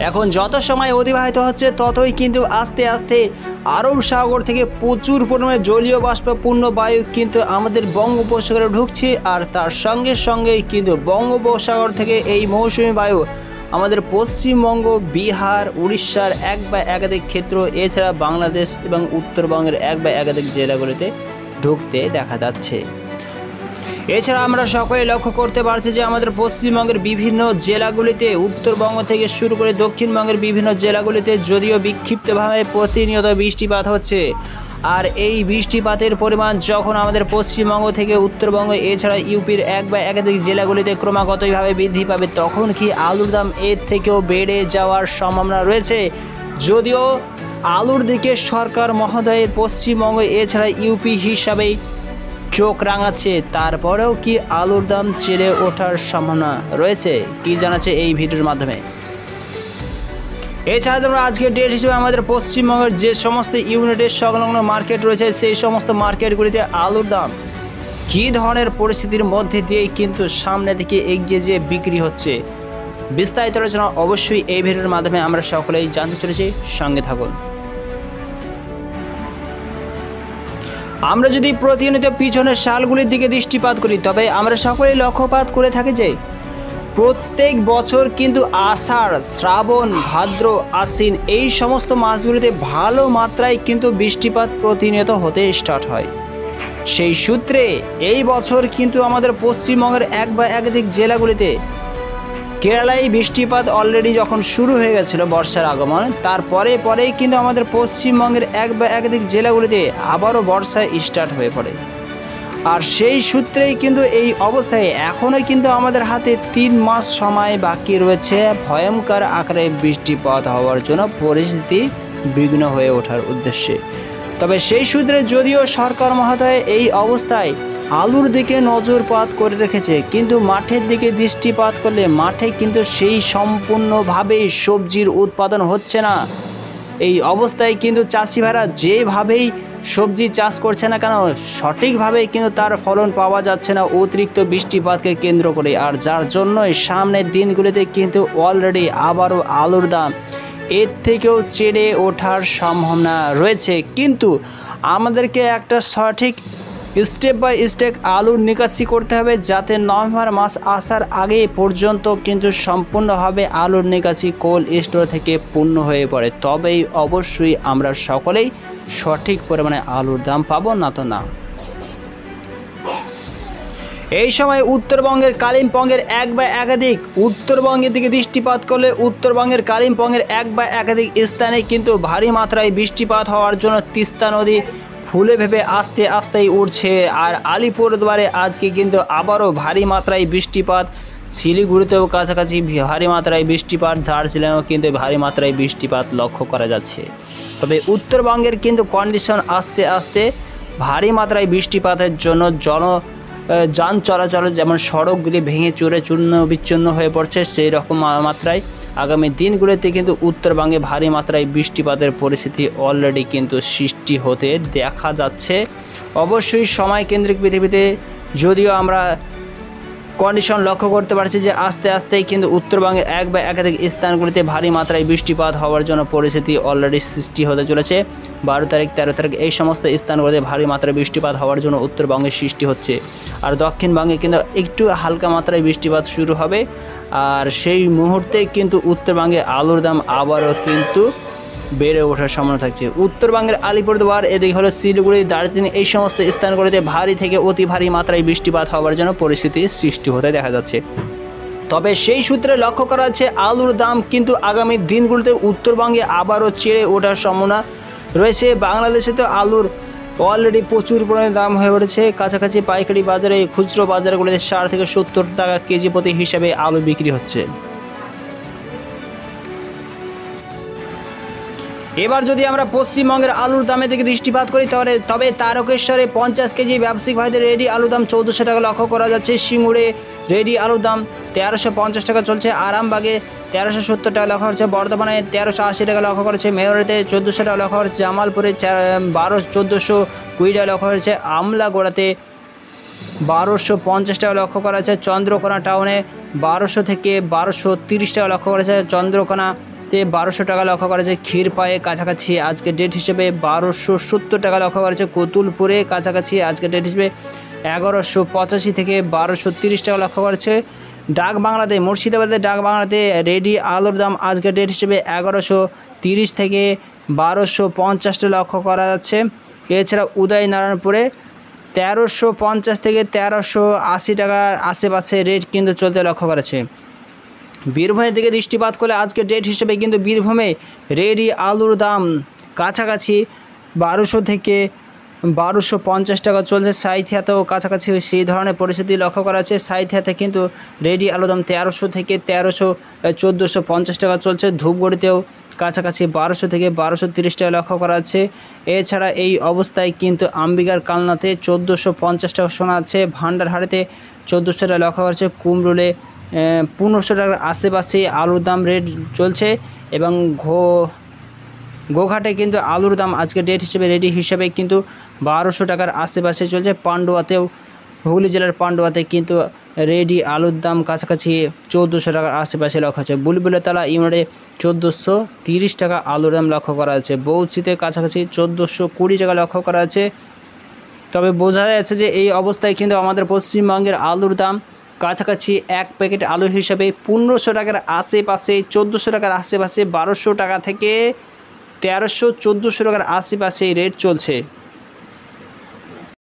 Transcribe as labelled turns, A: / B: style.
A: এখন যত সময় অতিবাহিত হচ্ছে ততই কিন্তু আস্তে আস্তে আরব সাগর থেকে প্রচুর পরিমাণে জলীয় বাষ্পপূর্ণ বায়ু কিন্তু আমাদের বঙ্গোপসাগরে ঢুকছে, আর তার সঙ্গে সঙ্গেই কিন্তু বঙ্গোপসাগর থেকে এই মৌসুমী বায়ু আমাদের পশ্চিমবঙ্গ, বিহার, উড়িষ্যার এক বা একাধিক ক্ষেত্র, এছাড়া বাংলাদেশ এবং উত্তরবঙ্গের এক বা একাধিক জেলাগুলিতে ঢুকতে দেখা যাচ্ছে। এছাড়া আমরা সকলে লক্ষ্য করতে পারছি যে আমাদের পশ্চিমবঙ্গের বিভিন্ন জেলাগুলিতে, উত্তরবঙ্গ থেকে শুরু করে দক্ষিণবঙ্গের বিভিন্ন জেলাগুলিতে যদিও বিক্ষিপ্তভাবে প্রতিনিয়ত বৃষ্টিপাত হচ্ছে, আর এই বৃষ্টিপাতের পরিমাণ যখন আমাদের পশ্চিমবঙ্গ থেকে উত্তরবঙ্গ এছাড়া ইউপির এক বা একাধিক জেলাগুলিতে ক্রমাগতভাবে বৃদ্ধি পাবে, তখন কি আলুর দাম এর থেকেও বেড়ে যাওয়ার সম্ভাবনা রয়েছে। যদিও আলুর দিকে সরকার মহোদয়ের পশ্চিমবঙ্গ এছাড়া ইউপি হিসাবেই চোখ রাঙাচ্ছে, তারপরেও কি আলুর দাম চেড়ে ওঠার সম্ভাবনা রয়েছে, কি জানাচ্ছে এই ভিডিওর মাধ্যমে। এছাড়া তোমরা আজকে ডেট হিসেবে আমাদের পশ্চিমবঙ্গের যে সমস্ত ইউনিটের সংলগ্ন মার্কেট রয়েছে সেই সমস্ত মার্কেটগুলিতে আলুর দাম কী ধরনের পরিস্থিতির মধ্যে দিয়েই কিন্তু সামনে থেকে এগিয়ে যেয়ে বিক্রি হচ্ছে, বিস্তারিত আলোচনা অবশ্যই এই ভিডিওর মাধ্যমে আমরা সকলেই জানতে চলেছি, সঙ্গে থাকুন। আমরা যদি প্রতিনিয়ত পিছনের সালগুলির দিকে দৃষ্টিপাত করি তবে আমরা সকলেই লক্ষ্যপাত করে থাকি যে প্রত্যেক বছর কিন্তু আষাঢ়, শ্রাবণ, ভাদ্র, আশ্বিন এই সমস্ত মাসগুলিতে ভালো মাত্রায় কিন্তু বৃষ্টিপাত প্রতিনিয়ত হতে স্টার্ট হয়। সেই সূত্রে এই বছর কিন্তু আমাদের পশ্চিমবঙ্গের এক বা একাধিক জেলাগুলিতে কেরালায় বৃষ্টিপাত অলরেডি যখন শুরু হয়ে গেছিলো বর্ষার আগমন, তারপরে পরেই কিন্তু আমাদের পশ্চিমবঙ্গের এক বা একাধিক জেলাগুলিতে আবারও বর্ষা স্টার্ট হয়ে পড়ে। আর সেই সূত্রেই কিন্তু এই অবস্থায় এখনও কিন্তু আমাদের হাতে 3 মাস সময় বাকি রয়েছে ভয়ঙ্কর আকারে বৃষ্টিপাত হওয়ার জন্য পরিস্থিতি বিঘ্ন হয়ে ওঠার উদ্দেশ্যে। তবে সেই সূত্রে যদিও সরকার মহোদয় এই অবস্থায় আলুর দিকে নজরপাত করে রেখেছে, কিন্তু মাঠের দিকে দৃষ্টিপাত করলে মাঠে কিন্তু সেই সম্পূর্ণভাবেই সবজির উৎপাদন হচ্ছে না। এই অবস্থায় কিন্তু চাষি ভাইরা যেভাবেই সবজি চাষ করছে না কেন সঠিকভাবে কিন্তু তার ফলন পাওয়া যাচ্ছে না অতিরিক্ত বৃষ্টিপাতকে কেন্দ্র করে, আর যার জন্যই সামনের দিনগুলিতে কিন্তু অলরেডি আবারও আলুর দাম এর থেকেও চেড়ে ওঠার সম্ভাবনা রয়েছে। কিন্তু আমাদেরকে একটা সঠিক স্টেপ বাই স্টেপ আলুর নিকাশি করতে হবে, যাতে নভেম্বর মাস আসার আগে পর্যন্ত কিন্তু সম্পূর্ণভাবে আলুর নিকাশি কোল্ড স্টোর থেকে পূর্ণ হয়ে পড়ে, তবেই অবশ্যই আমরা সকলেই সঠিক পরিমাণে আলুর দাম পাবো, না তো না। এই সময় উত্তরবঙ্গের কালিম্পংয়ের এক বা একাধিক, উত্তরবঙ্গের দিকে দৃষ্টিপাত করলে উত্তরবঙ্গের কালিম্পংয়ের এক বা একাধিক স্থানে কিন্তু ভারী মাত্রায় বৃষ্টিপাত হওয়ার জন্য তিস্তা নদী ফুলে ভেবে আস্তে আস্তেই উঠছে। আর আলিপুরদুয়ারে আজকে কিন্তু আবারও ভারী মাত্রায় বৃষ্টিপাত, শিলিগুড়িতেও কাছাকাছি ভারী মাত্রায় বৃষ্টিপাত, দার্জিলিংয়েও কিন্তু ভারী মাত্রায় বৃষ্টিপাত লক্ষ্য করা যাচ্ছে। তবে উত্তরবঙ্গের কিন্তু কন্ডিশন আস্তে আস্তে ভারী মাত্রায় বৃষ্টিপাতের জন্য যান চলাচল যেমন সড়কগুলি ভেঙে চুরে চূর্ণ বিচ্ছিন্ন হয়ে পড়ছে, সেই রকম মাত্রায় আগামী দিনগুলিতে কিন্তু উত্তরবঙ্গে ভারী মাত্রায় বৃষ্টিপাতের পরিস্থিতি অলরেডি কিন্তু সৃষ্টি হতে দেখা যাচ্ছে। অবশ্যই সময় কেন্দ্রিক পৃথিবীতে যদিও আমরা কন্ডিশন লক্ষ্য করতে পারছি যে আস্তে আস্তেই কিন্তু উত্তরবঙ্গের এক বা একাধিক স্থানগুলিতে ভারী মাত্রায় বৃষ্টিপাত হওয়ার জন্য পরিস্থিতি অলরেডি সৃষ্টি হতে চলেছে। 12 তারিখ 13 তারিখ এই সমস্ত স্থানগুলিতে ভারী মাত্রায় বৃষ্টিপাত হওয়ার জন্য উত্তরবঙ্গে সৃষ্টি হচ্ছে, আর দক্ষিণবঙ্গে কিন্তু একটু হালকা মাত্রায় বৃষ্টিপাত শুরু হবে। আর সেই মুহূর্তে কিন্তু উত্তরবঙ্গে আলুর দাম আবারও কিন্তু বেড়ে ওঠার সম্ভাবনা থাকছে। উত্তরবঙ্গের আলিপুরদুয়ার, এদিকে হলো শিলিগুড়ি, দার্জিলিং এই সমস্ত স্থানগুলিতে ভারী থেকে অতি ভারী মাত্রায় বৃষ্টিপাত হওয়ার জন্য পরিস্থিতি সৃষ্টি হতে দেখা যাচ্ছে। তবে সেই সূত্রে লক্ষ্য করা যাচ্ছে আলুর দাম কিন্তু আগামী দিনগুলিতে উত্তরবঙ্গে আবারও চেড়ে ওঠার সম্ভাবনা রয়েছে। বাংলাদেশে তো আলুর অলরেডি প্রচুর পরিমাণে দাম হয়ে উঠেছে, কাছাকাছি পাইকারি বাজারে, খুচরো বাজারগুলিতে 60 থেকে 70 টাকা কেজি প্রতি হিসাবে আলু বিক্রি হচ্ছে। এবার যদি আমরা পশ্চিমবঙ্গের আলুর দামের দিকে দৃষ্টিপাত করি তবে তারকেশ্বরে 50 কেজি ব্যবসায়িক ভাইদের রেডি আলুর দাম 1400 টাকা লক্ষ্য করা যাচ্ছে। সিঙ্গুরে রেডি আলুর দাম 1350 টাকা চলছে। আরামবাগে 1370 টাকা লক্ষ্য হচ্ছে। বর্ধমানে 1380 টাকা লক্ষ্য করেছে। মেয়রেতে 1400 টাকা লক্ষ্য হচ্ছে। জামালপুরে 1420 টাকা লক্ষ্য হচ্ছে। আমলাগোড়াতে 1250 টাকা লক্ষ্য করা হচ্ছে। চন্দ্রকোনা টাউনে 1200 থেকে 1230 টাকা লক্ষ্য করেছে। চন্দ্রকোনা তে 1200 টাকা লক্ষ্য করা যাচ্ছে। ক্ষীরপায়ে কাছাকাছি আজকে ডেট হিসেবে 1270 টাকা লক্ষ্য করা যাচ্ছে। কতুলপুরে কাছাকাছি আজকে ডেট হিসেবে 1185 থেকে 1230 টাকা লক্ষ্য করা যাচ্ছে। ডাক বাংলাতে মুর্শিদাবাদের ডাক বাংলাতে রেডি আলুর দাম আজকে ডেট হিসেবে 1130 থেকে 1250 টাকা লক্ষ্য করা যাচ্ছে। এছাড়া উদয়নারায়ণপুরে 1350 থেকে 1380 টাকার আশেপাশে রেট কিন্তু চলতে লক্ষ্য করেছে। বীরভূমের দিকে দৃষ্টিপাত করলে আজকে ডেট হিসেবে কিন্তু বীরভূমে রেডি আলুর দাম কাছাকাছি 1200 থেকে 1250 টাকা চলছে। সাঁইথিয়াতেও কাছাকাছি সেই ধরনের পরিস্থিতি লক্ষ্য করা যাচ্ছে। সাঁইথিয়াতে কিন্তু রেডি আলুর দাম 1300 থেকে 1450 টাকা চলছে। ধূপগুড়িতেও কাছাকাছি 1200 থেকে 1230 টাকা লক্ষ্য করা যাচ্ছে। এছাড়া এই অবস্থায় কিন্তু আম্বিকার কালনাতে 1450 টাকা শোনা যাচ্ছে। ভান্ডারহাড়িতে 1400 টাকা লক্ষ্য করা যাচ্ছে। কুমরুলে 1500 টাকার আশেপাশে আলুর দাম রেট চলছে এবং গোঘাটে কিন্তু আলুর দাম আজকে ডেট হিসেবে রেডি হিসেবে কিন্তু 1200 টাকার আশেপাশে চলছে। পান্ডুয়াতেও হুগলি জেলার পান্ডুয়াতে কিন্তু রেডি আলুর দাম কাছাকাছি 1400 টাকার আশেপাশে লক্ষ্য হচ্ছে। বুলবুলেতলা ইউনিটে 1430 টাকা আলুর দাম লক্ষ্য করা যাচ্ছে। বৌচিতে কাছাকাছি 1420 টাকা লক্ষ্য করা যাচ্ছে। তবে বোঝা যাচ্ছে যে এই অবস্থায় কিন্তু আমাদের পশ্চিমবঙ্গের আলুর দাম কাছাকাছি এক প্যাকেট আলু হিসাবে 1500 টাকার আশেপাশে, 1400 টাকার আশেপাশে, 1200 টাকা থেকে 1300-1400 টাকার আশেপাশে রেট চলছে।